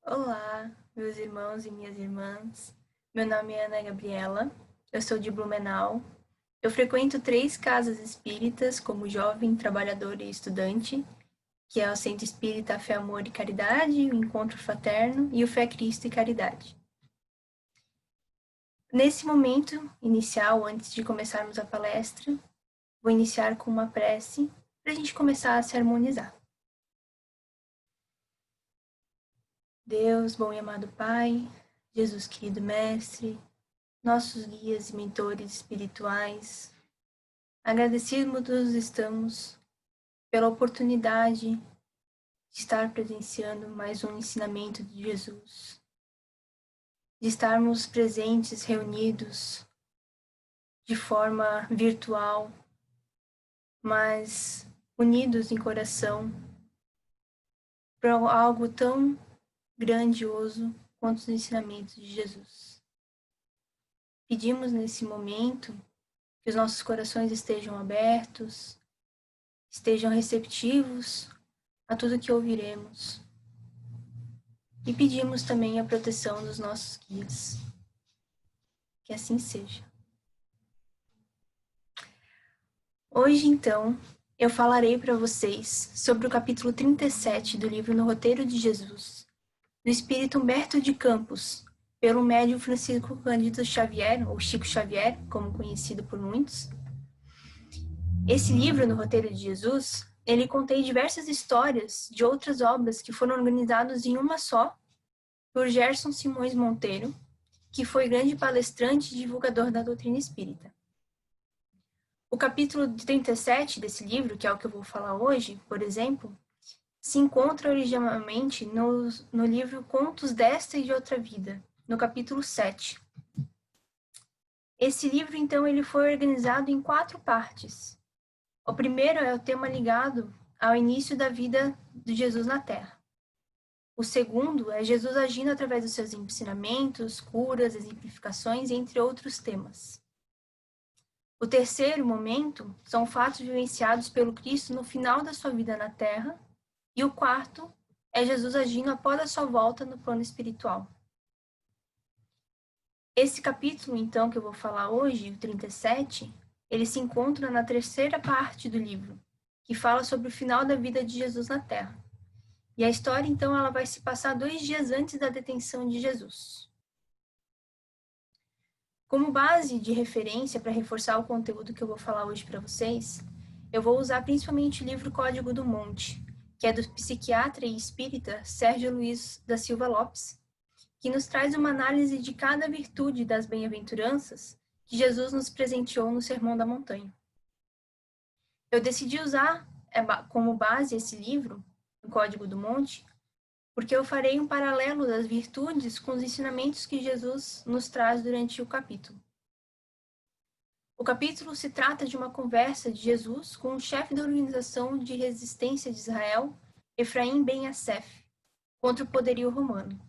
Olá, meus irmãos e minhas irmãs. Meu nome é Ana Gabriela, eu sou de Blumenau. Eu frequento 3 casas espíritas como jovem, trabalhador e estudante, que é o Centro Espírita Fé, Amor e Caridade, o Encontro Fraterno e o Fé, Cristo e Caridade. Nesse momento inicial, antes de começarmos a palestra, vou iniciar com uma prece para a gente começar a se harmonizar. Deus, bom e amado Pai, Jesus querido Mestre, nossos guias e mentores espirituais, agradecidos estamos pela oportunidade de estar presenciando mais um ensinamento de Jesus, de estarmos presentes, reunidos de forma virtual, mas unidos em coração para algo tão grandioso quanto os ensinamentos de Jesus. Pedimos nesse momento que os nossos corações estejam abertos, estejam receptivos a tudo que ouviremos. E pedimos também a proteção dos nossos guias. Que assim seja. Hoje, então, eu falarei para vocês sobre o capítulo 37 do livro No Roteiro de Jesus, do espírito Humberto de Campos, pelo médium Francisco Cândido Xavier, ou Chico Xavier, como conhecido por muitos. Esse livro, No Roteiro de Jesus, ele contém diversas histórias de outras obras que foram organizadas em uma só por Gerson Simões Monteiro, que foi grande palestrante e divulgador da doutrina espírita. O capítulo 37 desse livro, que é o que eu vou falar hoje, por exemplo, se encontra originalmente no livro Contos desta e de Outra Vida, no capítulo 7. Esse livro, então, ele foi organizado em 4 partes. O primeiro é o tema ligado ao início da vida de Jesus na Terra. O segundo é Jesus agindo através dos seus ensinamentos, curas, exemplificações, entre outros temas. O terceiro momento são fatos vivenciados pelo Cristo no final da sua vida na Terra. E o quarto é Jesus agindo após a sua volta no plano espiritual. Esse capítulo, então, que eu vou falar hoje, o 37, ele se encontra na terceira parte do livro, que fala sobre o final da vida de Jesus na Terra. E a história, então, ela vai se passar 2 dias antes da detenção de Jesus. Como base de referência para reforçar o conteúdo que eu vou falar hoje para vocês, eu vou usar principalmente o livro Código do Monte, que é do psiquiatra e espírita Sérgio Luiz da Silva Lopes, que nos traz uma análise de cada virtude das bem-aventuranças que Jesus nos presenteou no Sermão da Montanha. Eu decidi usar como base esse livro, o Código do Monte, porque eu farei um paralelo das virtudes com os ensinamentos que Jesus nos traz durante o capítulo. O capítulo se trata de uma conversa de Jesus com o chefe da organização de resistência de Israel, Efraim ben Assef, contra o poderio romano.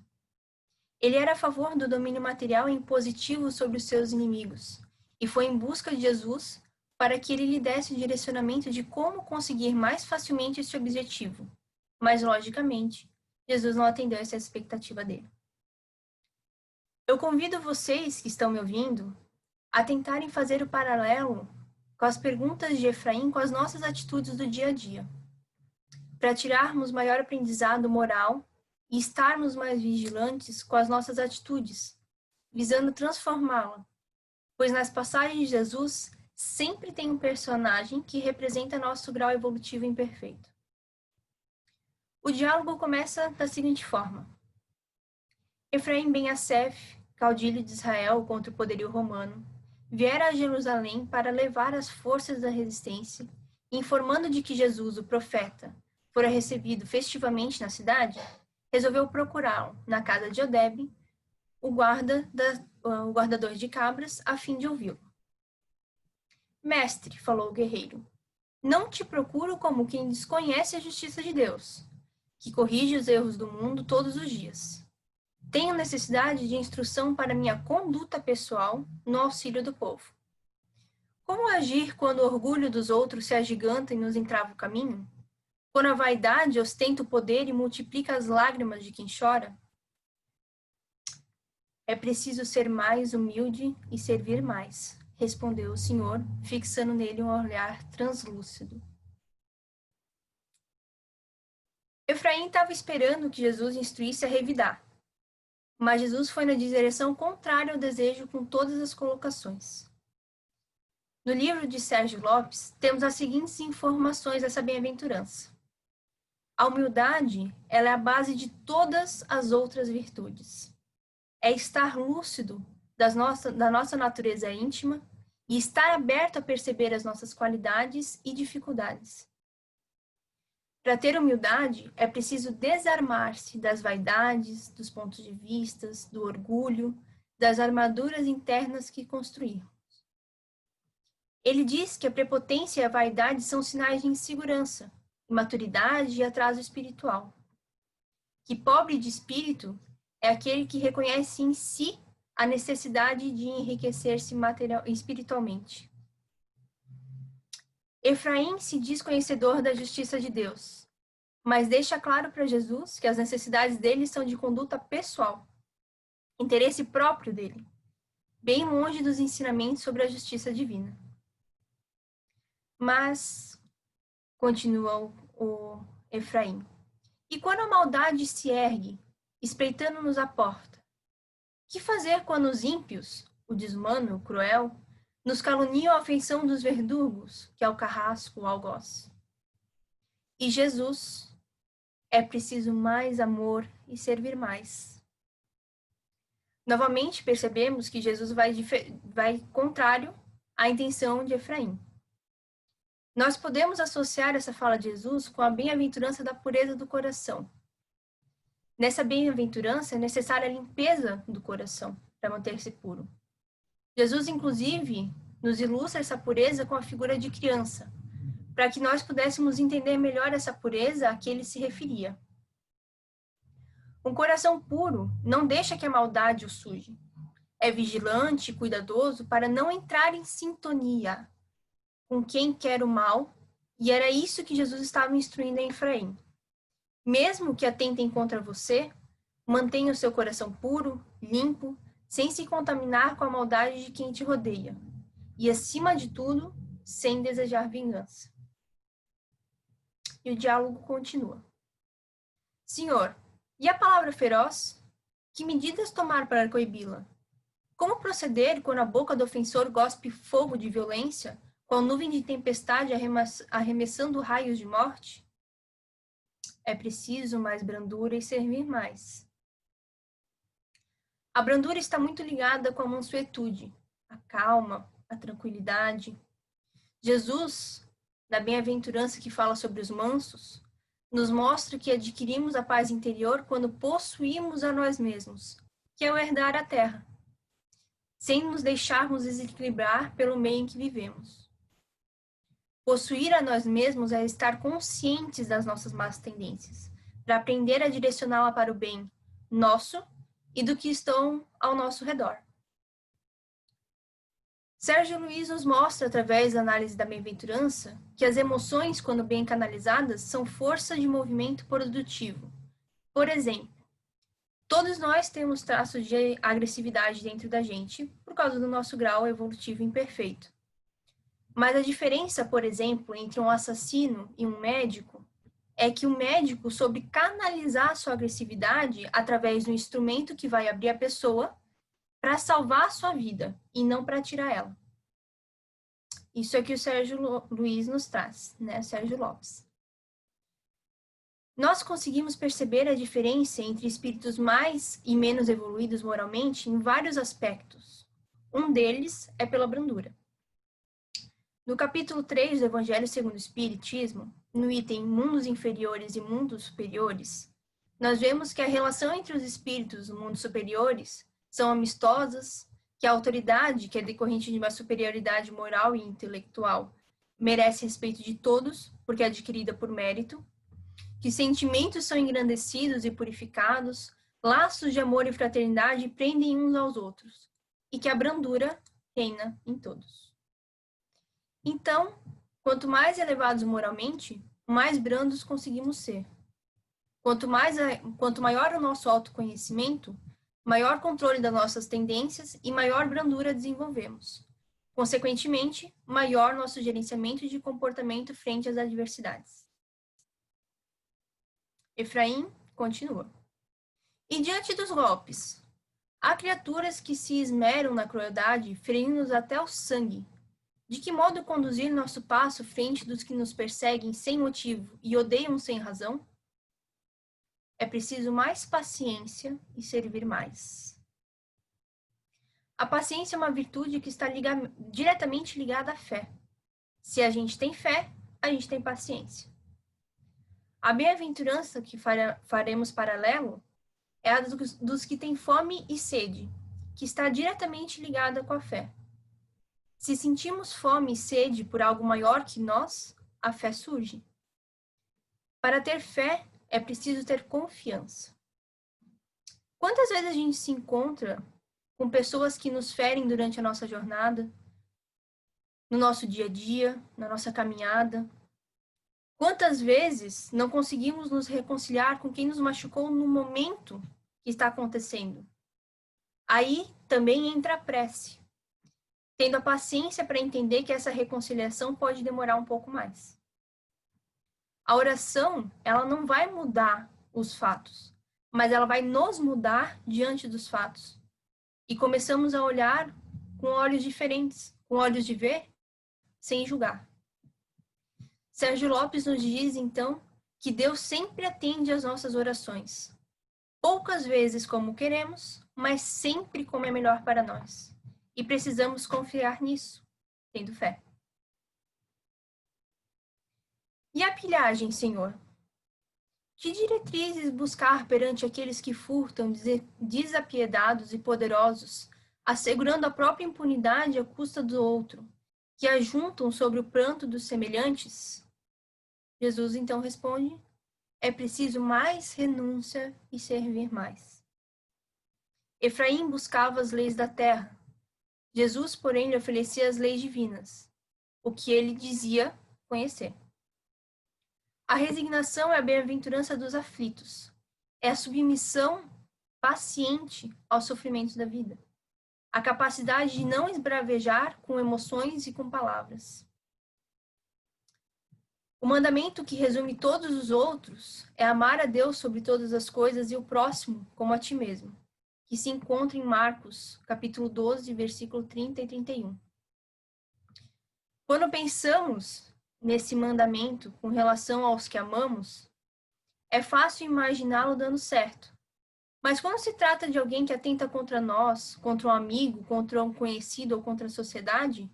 Ele era a favor do domínio material e impositivo sobre os seus inimigos, e foi em busca de Jesus para que ele lhe desse o direcionamento de como conseguir mais facilmente esse objetivo. Mas, logicamente, Jesus não atendeu essa expectativa dele. Eu convido vocês que estão me ouvindo a tentarem fazer o paralelo com as perguntas de Efraim com as nossas atitudes do dia a dia, para tirarmos maior aprendizado moral e estarmos mais vigilantes com as nossas atitudes, visando transformá-la, pois nas passagens de Jesus sempre tem um personagem que representa nosso grau evolutivo imperfeito. O diálogo começa da seguinte forma: Efraim ben Assef, caudilho de Israel contra o poderio romano, viera a Jerusalém para levar as forças da resistência, informando de que Jesus, o profeta, fora recebido festivamente na cidade, resolveu procurá-lo na casa de Odebe, o guardador de cabras, a fim de ouvi-lo. Mestre, falou o guerreiro, não te procuro como quem desconhece a justiça de Deus, que corrige os erros do mundo todos os dias. Tenho necessidade de instrução para minha conduta pessoal no auxílio do povo. Como agir quando o orgulho dos outros se agiganta e nos entrava o caminho? Quando a vaidade ostenta o poder e multiplica as lágrimas de quem chora? É preciso ser mais humilde e servir mais, respondeu o Senhor, fixando nele um olhar translúcido. Efraim estava esperando que Jesus instruísse a revidar, mas Jesus foi na direção contrária ao desejo com todas as colocações. No livro de Sérgio Lopes, temos as seguintes informações dessa bem-aventurança. A humildade, ela é a base de todas as outras virtudes. É estar lúcido da nossa natureza íntima e estar aberto a perceber as nossas qualidades e dificuldades. Para ter humildade, é preciso desarmar-se das vaidades, dos pontos de vista, do orgulho, das armaduras internas que construímos. Ele diz que a prepotência e a vaidade são sinais de insegurança, imaturidade e atraso espiritual. Que pobre de espírito é aquele que reconhece em si a necessidade de enriquecer-se espiritualmente. Efraim se diz conhecedor da justiça de Deus, mas deixa claro para Jesus que as necessidades dele são de conduta pessoal, interesse próprio dele, bem longe dos ensinamentos sobre a justiça divina. Mas, continua o Efraim, e quando a maldade se ergue, espreitando-nos a porta, que fazer quando os ímpios, o desumano, o cruel, nos caluniam a afeição dos verdugos, que é o carrasco, o algoz? E Jesus, é preciso mais amor e servir mais. Novamente percebemos que Jesus vai contrário à intenção de Efraim. Nós podemos associar essa fala de Jesus com a bem-aventurança da pureza do coração. Nessa bem-aventurança é necessária a limpeza do coração para manter-se puro. Jesus, inclusive, nos ilustra essa pureza com a figura de criança, para que nós pudéssemos entender melhor essa pureza a que ele se referia. Um coração puro não deixa que a maldade o suje. É vigilante e cuidadoso para não entrar em sintonia com quem quer o mal, e era isso que Jesus estava instruindo a Efraim. Mesmo que atentem contra você, mantenha o seu coração puro, limpo, sem se contaminar com a maldade de quem te rodeia. E, acima de tudo, sem desejar vingança. E o diálogo continua. Senhor, e a palavra feroz? Que medidas tomar para coibi-la? Como proceder quando a boca do ofensor gospe fogo de violência, com a nuvem de tempestade arremessando raios de morte? É preciso mais brandura e servir mais. A brandura está muito ligada com a mansuetude, a calma, a tranquilidade. Jesus, na bem-aventurança que fala sobre os mansos, nos mostra que adquirimos a paz interior quando possuímos a nós mesmos, que é o herdar a terra, sem nos deixarmos desequilibrar pelo meio em que vivemos. Possuir a nós mesmos é estar conscientes das nossas más tendências, para aprender a direcioná-la para o bem nosso e do que estão ao nosso redor. Sérgio Luiz nos mostra, através da análise da bem-aventurança, que as emoções, quando bem canalizadas, são força de movimento produtivo. Por exemplo, todos nós temos traços de agressividade dentro da gente, por causa do nosso grau evolutivo imperfeito. Mas a diferença, por exemplo, entre um assassino e um médico é que o médico soube canalizar sua agressividade através do instrumento que vai abrir a pessoa para salvar a sua vida e não para tirar ela. Isso é que o Sérgio Luiz nos traz, né? Sérgio Lopes. Nós conseguimos perceber a diferença entre espíritos mais e menos evoluídos moralmente em vários aspectos. Um deles é pela brandura. No capítulo 3 do Evangelho segundo o Espiritismo, no item Mundos Inferiores e Mundos Superiores, nós vemos que a relação entre os espíritos dos mundos superiores são amistosas, que a autoridade, que é decorrente de uma superioridade moral e intelectual, merece respeito de todos, porque é adquirida por mérito, que sentimentos são engrandecidos e purificados, laços de amor e fraternidade prendem uns aos outros, e que a brandura reina em todos. Então, quanto mais elevados moralmente, mais brandos conseguimos ser. Quanto maior o nosso autoconhecimento, maior controle das nossas tendências e maior brandura desenvolvemos. Consequentemente, maior nosso gerenciamento de comportamento frente às adversidades. Efraim continua. E diante dos golpes, há criaturas que se esmeram na crueldade, ferindo-nos até o sangue. De que modo conduzir nosso passo frente dos que nos perseguem sem motivo e odeiam sem razão? É preciso mais paciência e servir mais. A paciência é uma virtude que está diretamente ligada à fé. Se a gente tem fé, a gente tem paciência. A bem-aventurança que faremos paralelo é a dos que têm fome e sede, que está diretamente ligada com a fé. Se sentimos fome e sede por algo maior que nós, a fé surge. Para ter fé, é preciso ter confiança. Quantas vezes a gente se encontra com pessoas que nos ferem durante a nossa jornada, no nosso dia a dia, na nossa caminhada? Quantas vezes não conseguimos nos reconciliar com quem nos machucou no momento que está acontecendo? Aí também entra a prece, tendo a paciência para entender que essa reconciliação pode demorar um pouco mais. A oração, ela não vai mudar os fatos, mas ela vai nos mudar diante dos fatos. E começamos a olhar com olhos diferentes, com olhos de ver, sem julgar. Sérgio Lopes nos diz, então, que Deus sempre atende às nossas orações. Poucas vezes como queremos, mas sempre como é melhor para nós. E precisamos confiar nisso, tendo fé. E a pilhagem, Senhor? Que diretrizes buscar perante aqueles que furtam, desapiedados e poderosos, assegurando a própria impunidade à custa do outro, que ajuntam sobre o pranto dos semelhantes? Jesus então responde: é preciso mais renúncia e servir mais. Efraim buscava as leis da terra. Jesus, porém, lhe oferecia as leis divinas, o que ele dizia conhecer. A resignação é a bem-aventurança dos aflitos. É a submissão paciente aos sofrimentos da vida. A capacidade de não esbravejar com emoções e com palavras. O mandamento que resume todos os outros é amar a Deus sobre todas as coisas e o próximo como a ti mesmo, que se encontra em Marcos, capítulo 12, versículo 30 e 31. Quando pensamos nesse mandamento com relação aos que amamos, é fácil imaginá-lo dando certo. Mas quando se trata de alguém que atenta contra nós, contra um amigo, contra um conhecido ou contra a sociedade,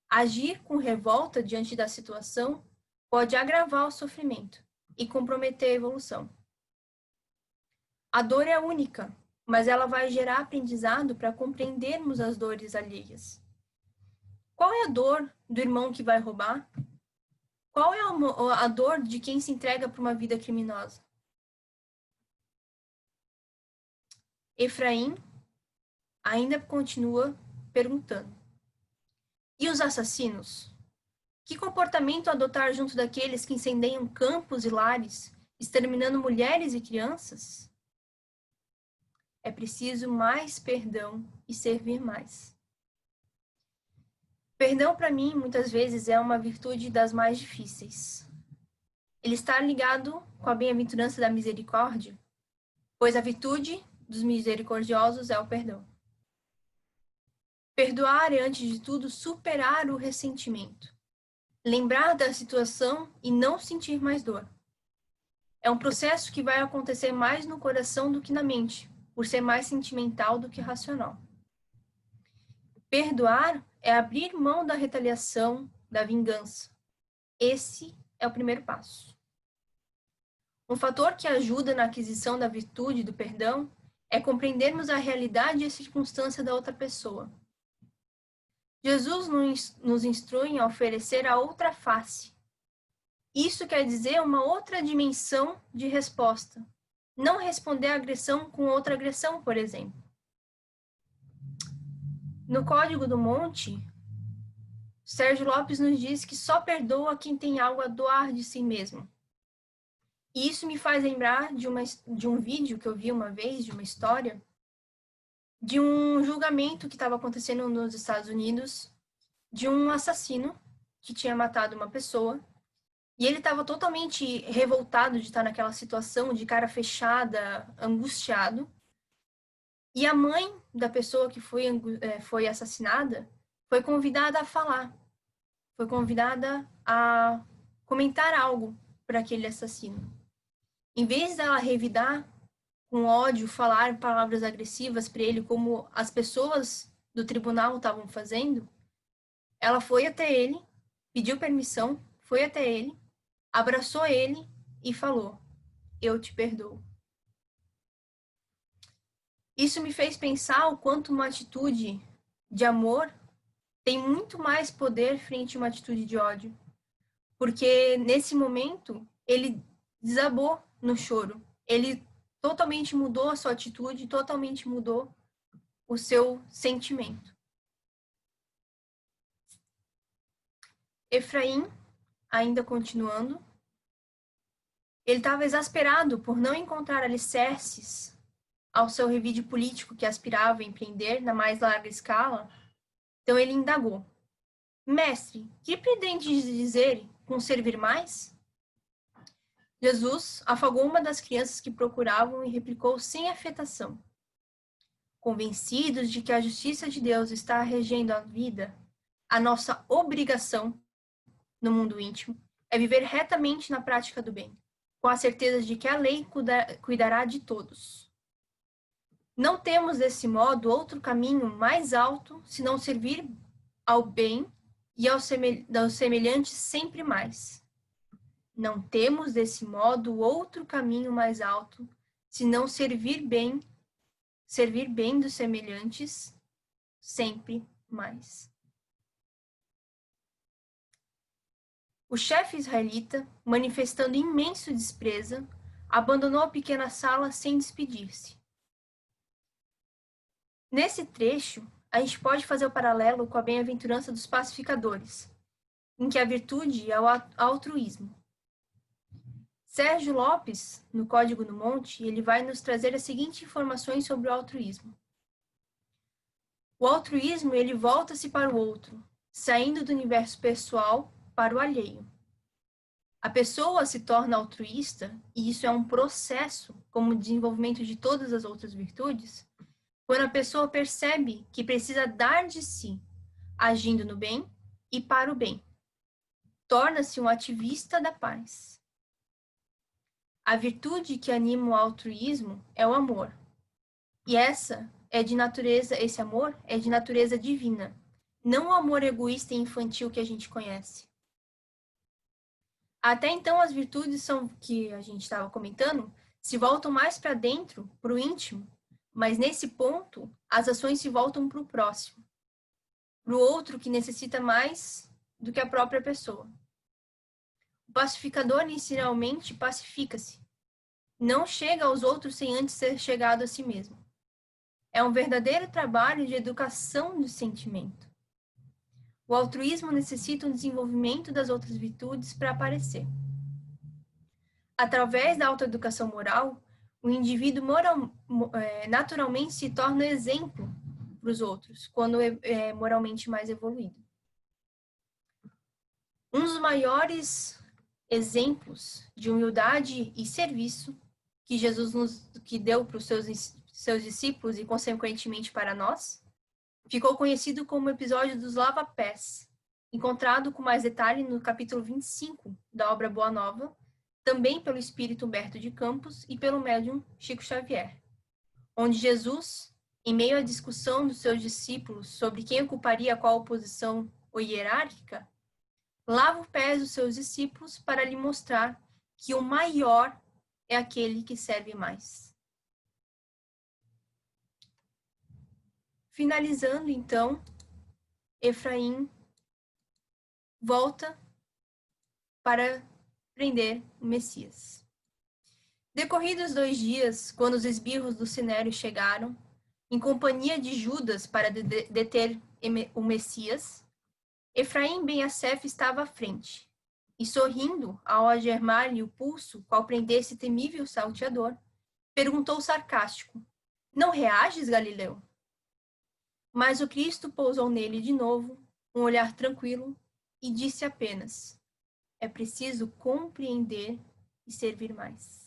agir com revolta diante da situação pode agravar o sofrimento e comprometer a evolução. A dor é única, mas ela vai gerar aprendizado para compreendermos as dores alheias. Qual é a dor do irmão que vai roubar? Qual é a dor de quem se entrega para uma vida criminosa? Efraim ainda continua perguntando: e os assassinos? Que comportamento adotar junto daqueles que incendeiam campos e lares, exterminando mulheres e crianças? É preciso mais perdão e servir mais. Perdão, para mim, muitas vezes é uma virtude das mais difíceis. Ele está ligado com a bem-aventurança da misericórdia, pois a virtude dos misericordiosos é o perdão. Perdoar é, antes de tudo, superar o ressentimento. Lembrar da situação e não sentir mais dor. É um processo que vai acontecer mais no coração do que na mente, por ser mais sentimental do que racional. Perdoar é abrir mão da retaliação, da vingança. Esse é o primeiro passo. Um fator que ajuda na aquisição da virtude do perdão é compreendermos a realidade e a circunstância da outra pessoa. Jesus nos instrui a oferecer a outra face. Isso quer dizer uma outra dimensão de resposta. Não responder à agressão com outra agressão, por exemplo. No Código do Monte, Sérgio Lopes nos diz que só perdoa quem tem algo a doar de si mesmo. E isso me faz lembrar de um vídeo que eu vi uma vez, de uma história, de um julgamento que estava acontecendo nos Estados Unidos, de um assassino que tinha matado uma pessoa, e ele estava totalmente revoltado de estar naquela situação, de cara fechada, angustiado. E a mãe da pessoa que foi assassinada foi convidada a falar, foi convidada a comentar algo para aquele assassino. Em vez dela revidar com ódio, falar palavras agressivas para ele, como as pessoas do tribunal estavam fazendo, ela foi até ele, pediu permissão, foi até ele, abraçou ele e falou: "Eu te perdoo". Isso me fez pensar o quanto uma atitude de amor tem muito mais poder frente a uma atitude de ódio. Porque nesse momento ele desabou no choro. Ele totalmente mudou a sua atitude, totalmente mudou o seu sentimento. Efraim, ainda continuando, ele estava exasperado por não encontrar alicerces ao seu revide político que aspirava a empreender na mais larga escala. Então ele indagou: "Mestre, que pretendes dizer com servir mais?" Jesus afagou uma das crianças que procuravam e replicou sem afetação: "Convencidos de que a justiça de Deus está regendo a vida, a nossa obrigação no mundo íntimo é viver retamente na prática do bem, com a certeza de que a lei cuidará de todos. Não temos, desse modo, outro caminho mais alto senão servir ao bem e aos semelhantes sempre mais. Não temos, desse modo, outro caminho mais alto senão servir bem dos semelhantes sempre mais." O chefe israelita, manifestando imenso desprezo, abandonou a pequena sala sem despedir-se. Nesse trecho, a gente pode fazer o paralelo com a bem-aventurança dos pacificadores, em que a virtude é o altruísmo. Sérgio Lopes, no Código do Monte, ele vai nos trazer as seguintes informações sobre o altruísmo. O altruísmo, ele volta-se para o outro, saindo do universo pessoal para o alheio. A pessoa se torna altruísta, e isso é um processo, como o desenvolvimento de todas as outras virtudes, quando a pessoa percebe que precisa dar de si, agindo no bem e para o bem. Torna-se um ativista da paz. A virtude que anima o altruísmo é o amor. E esse amor é de natureza divina, não o amor egoísta e infantil que a gente conhece. Até então, as virtudes que a gente estava comentando se voltam mais para dentro, para o íntimo, mas nesse ponto, as ações se voltam para o próximo, para o outro que necessita mais do que a própria pessoa. O pacificador inicialmente pacifica-se, não chega aos outros sem antes ser chegado a si mesmo. É um verdadeiro trabalho de educação do sentimento. O altruísmo necessita um desenvolvimento das outras virtudes para aparecer. Através da autoeducação moral, o indivíduo naturalmente se torna exemplo para os outros, quando é moralmente mais evoluído. Um dos maiores exemplos de humildade e serviço que Jesus que deu para os seus discípulos e, consequentemente, para nós, ficou conhecido como o episódio dos lava-pés, encontrado com mais detalhe no capítulo 25 da obra Boa Nova, também pelo espírito Humberto de Campos e pelo médium Chico Xavier, onde Jesus, em meio à discussão dos seus discípulos sobre quem ocuparia qual posição hierárquica, lava os pés dos seus discípulos para lhe mostrar que o maior é aquele que serve mais. Finalizando, então, Efraim volta para prender o Messias. Decorridos 2 dias, quando os esbirros do Sinério chegaram, em companhia de Judas para deter o Messias, Efraim ben Assef estava à frente. e sorrindo ao algemar-lhe o pulso, qual prendesse temível salteador, perguntou sarcástico: Não reages, Galileu? Mas o Cristo pousou nele de novo, um olhar tranquilo, e disse apenas: É preciso compreender e servir mais.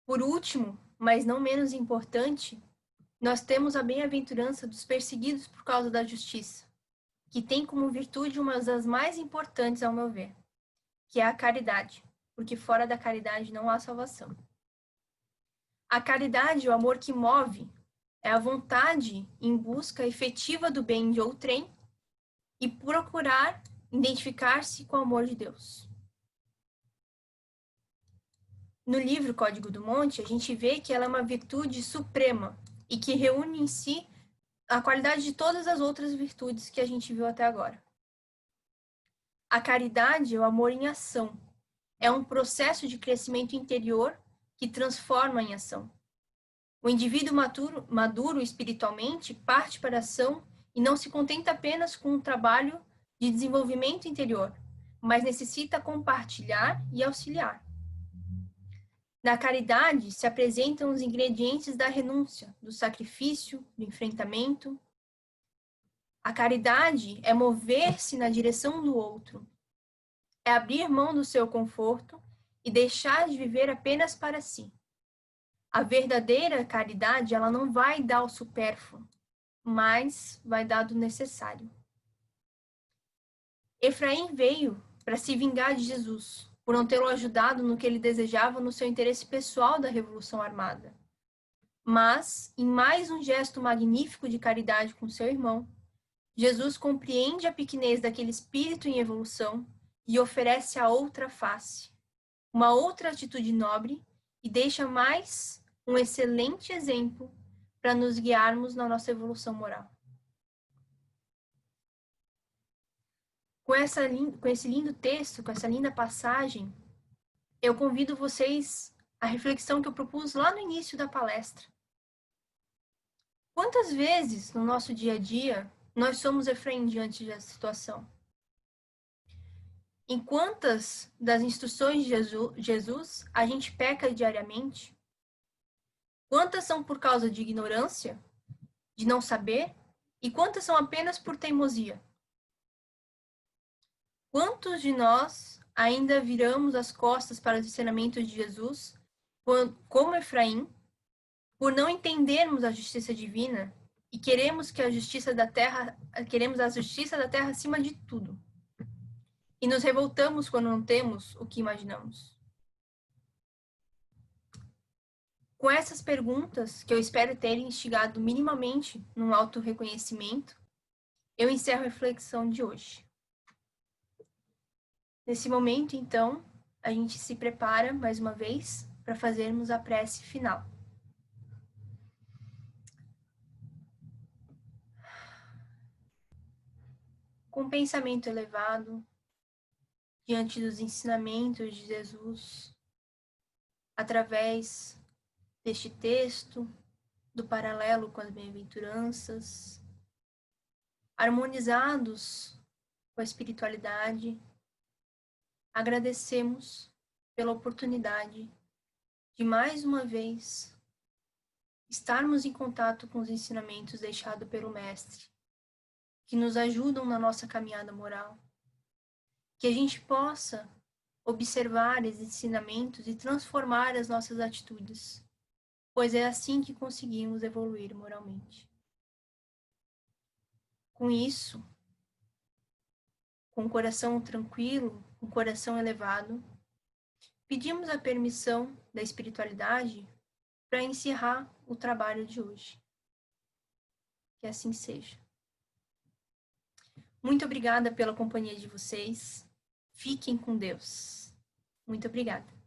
Por último, mas não menos importante, nós temos a bem-aventurança dos perseguidos por causa da justiça, que tem como virtude uma das mais importantes, ao meu ver, que é a caridade, porque fora da caridade não há salvação. A caridade, o amor que move, é a vontade em busca efetiva do bem de outrem e procurar identificar-se com o amor de Deus. No livro Código do Monte, a gente vê que ela é uma virtude suprema e que reúne em si a qualidade de todas as outras virtudes que a gente viu até agora. A caridade é o amor em ação. É um processo de crescimento interior que transforma em ação. O indivíduo maduro espiritualmente parte para a ação e não se contenta apenas com um trabalho de desenvolvimento interior, mas necessita compartilhar e auxiliar. Na caridade se apresentam os ingredientes da renúncia, do sacrifício, do enfrentamento. A caridade é mover-se na direção do outro, é abrir mão do seu conforto e deixar de viver apenas para si. A verdadeira caridade, ela não vai dar o supérfluo, mas vai dar do necessário. Efraim veio para se vingar de Jesus, por não tê-lo ajudado no que ele desejava no seu interesse pessoal da Revolução Armada. Mas, em mais um gesto magnífico de caridade com seu irmão, Jesus compreende a pequenez daquele espírito em evolução e oferece a outra face, uma outra atitude nobre, e deixa mais um excelente exemplo para nos guiarmos na nossa evolução moral. Com esse lindo texto, com essa linda passagem, eu convido vocês à reflexão que eu propus lá no início da palestra. Quantas vezes no nosso dia a dia nós somos Efraim diante da situação? Em quantas das instruções de Jesus a gente peca diariamente? Quantas são por causa de ignorância, de não saber, e quantas são apenas por teimosia? Quantos de nós ainda viramos as costas para os ensinamentos de Jesus, como Efraim, por não entendermos a justiça divina e queremos a justiça da terra acima de tudo? E nos revoltamos quando não temos o que imaginamos? Com essas perguntas, que eu espero ter instigado minimamente num auto-reconhecimento, eu encerro a reflexão de hoje. Nesse momento, então, a gente se prepara, mais uma vez, para fazermos a prece final. Com um pensamento elevado, diante dos ensinamentos de Jesus, através deste texto, do paralelo com as bem-aventuranças, harmonizados com a espiritualidade, agradecemos pela oportunidade de, mais uma vez, estarmos em contato com os ensinamentos deixados pelo Mestre, que nos ajudam na nossa caminhada moral. Que a gente possa observar esses ensinamentos e transformar as nossas atitudes, pois é assim que conseguimos evoluir moralmente. Com isso, com o coração tranquilo, com o coração elevado, pedimos a permissão da espiritualidade para encerrar o trabalho de hoje. Que assim seja. Muito obrigada pela companhia de vocês. Fiquem com Deus. Muito obrigada.